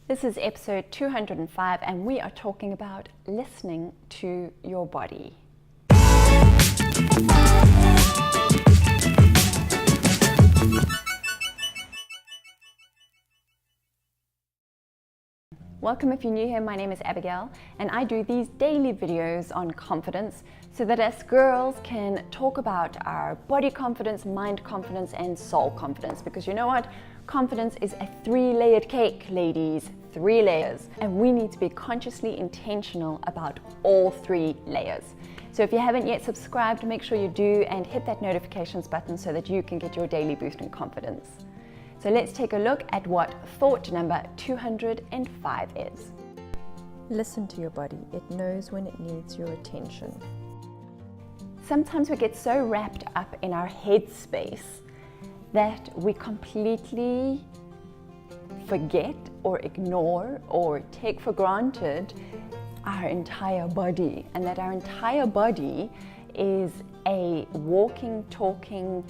This is episode 205 and we are talking about listening to your body. Welcome if you're new here, my name is Abigail and I do these daily videos on confidence so that us girls can talk about our body confidence, mind confidence and soul confidence, because you know what? Confidence is a 3-layered cake, ladies, 3 layers, and we need to be consciously intentional about all 3 layers. So if you haven't yet subscribed, make sure you do and hit that notifications button so that you can get your daily boost in confidence. So let's take a look at what thought number 205 is. Listen to your body. It knows when it needs your attention. Sometimes we get so wrapped up in our head space that we completely forget or ignore or take for granted our entire body, and that our entire body is a walking, talking,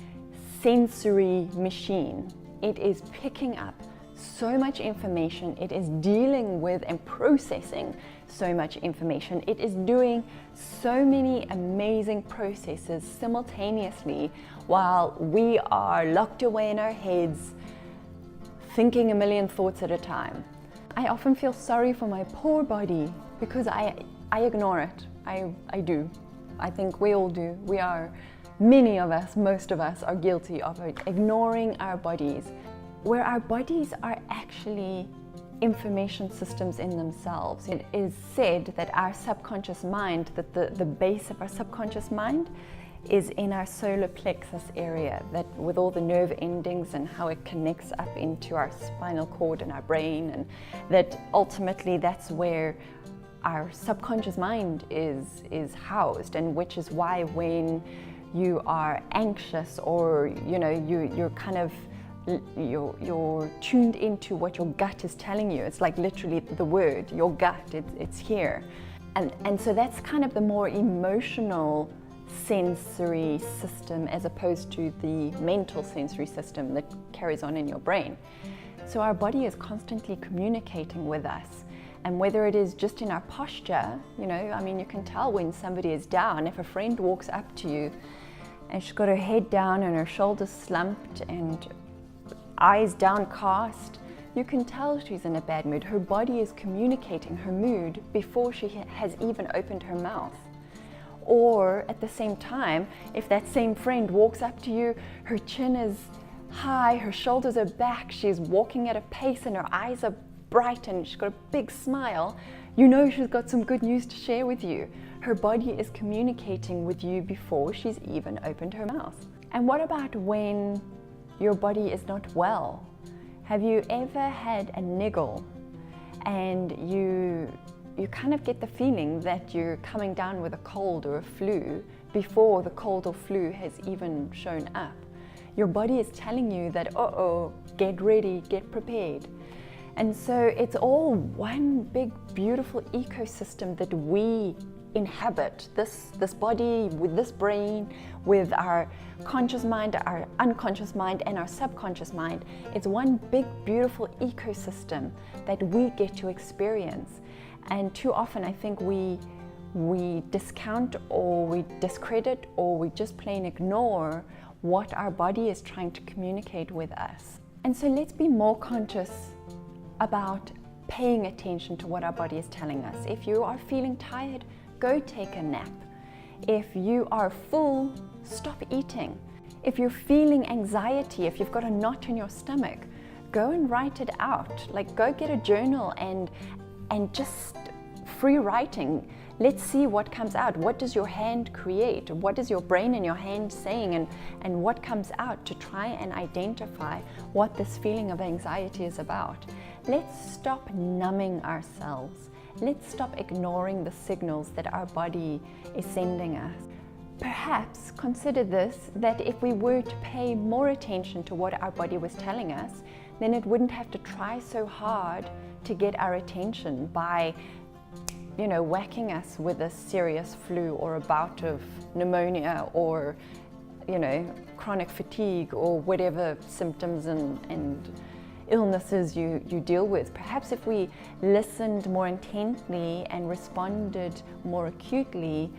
sensory machine. It is picking up so much information, it is dealing with and processing so much information, it is doing so many amazing processes simultaneously while we are locked away in our heads thinking a million thoughts at a time. I often feel sorry for my poor body because I ignore it. I do. I think we all do. Many of us, most of us are guilty of ignoring our bodies, where our bodies are actually information systems in themselves. It is said that our subconscious mind, that the base of our subconscious mind is in our solar plexus area, that with all the nerve endings and how it connects up into our spinal cord and our brain, and that ultimately that's where our subconscious mind is housed, and which is why when you are anxious or you're kind of you're tuned into what your gut is telling you. It's like literally the word, your gut, it's here. And so that's kind of the more emotional sensory system as opposed to the mental sensory system that carries on in your brain. So our body is constantly communicating with us. And whether it is just in our posture, you can tell when somebody is down. If a friend walks up to you and she's got her head down and her shoulders slumped and eyes downcast, you can tell she's in a bad mood. Her body is communicating her mood before she has even opened her mouth. Or at the same time, if that same friend walks up to you, her chin is high, her shoulders are back, she's walking at a pace and her eyes are bright and she's got a big smile, you know she's got some good news to share with you. Her body is communicating with you before she's even opened her mouth. And what about when your body is not well? Have you ever had a niggle and you kind of get the feeling that you're coming down with a cold or a flu before the cold or flu has even shown up? Your body is telling you that, uh-oh, get ready, get prepared. And so it's all one big beautiful ecosystem that we inhabit, this body with this brain, with our conscious mind, our unconscious mind and our subconscious mind. It's one big beautiful ecosystem that we get to experience. And too often I think we discount or we discredit or we just plain ignore what our body is trying to communicate with us. And so let's be more conscious about paying attention to what our body is telling us. If you are feeling tired, go take a nap. If you are full, stop eating. If you're feeling anxiety, if you've got a knot in your stomach, go and write it out. Like, go get a journal and just free writing. Let's see what comes out. What does your hand create? What is your brain and your hand saying? And what comes out to try and identify what this feeling of anxiety is about. Let's stop numbing ourselves. Let's stop ignoring the signals that our body is sending us. Perhaps consider this, that if we were to pay more attention to what our body was telling us, then it wouldn't have to try so hard to get our attention by whacking us with a serious flu or a bout of pneumonia or chronic fatigue or whatever symptoms and illnesses you deal with. Perhaps if we listened more intently and responded more acutely,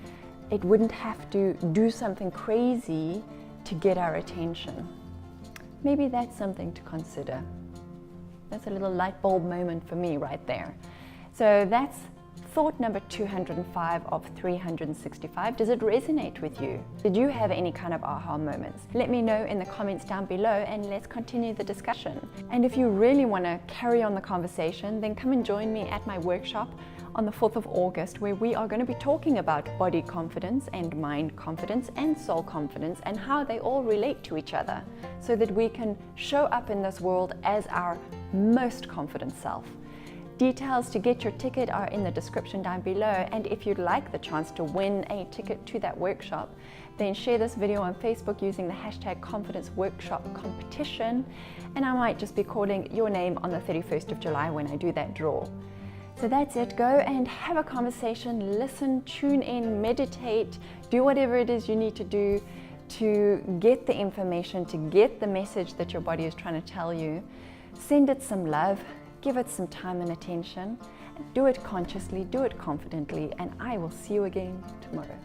it wouldn't have to do something crazy to get our attention. Maybe that's something to consider. That's a little light bulb moment for me right there. So that's thought number 205 of 365. Does it resonate with you? Did you have any kind of aha moments? Let me know in the comments down below and let's continue the discussion. And if you really want to carry on the conversation, then come and join me at my workshop on the 4th of August, where we are going to be talking about body confidence and mind confidence and soul confidence and how they all relate to each other so that we can show up in this world as our most confident self. Details to get your ticket are in the description down below, and if you'd like the chance to win a ticket to that workshop, then share this video on Facebook using the hashtag Confidence Workshop Competition, and I might just be calling your name on the 31st of July when I do that draw. So that's it. Go and have a conversation, listen, tune in, meditate, do whatever it is you need to do to get the information, to get the message that your body is trying to tell you. Send it some love. Give it some time and attention. Do it consciously, do it confidently, and I will see you again tomorrow.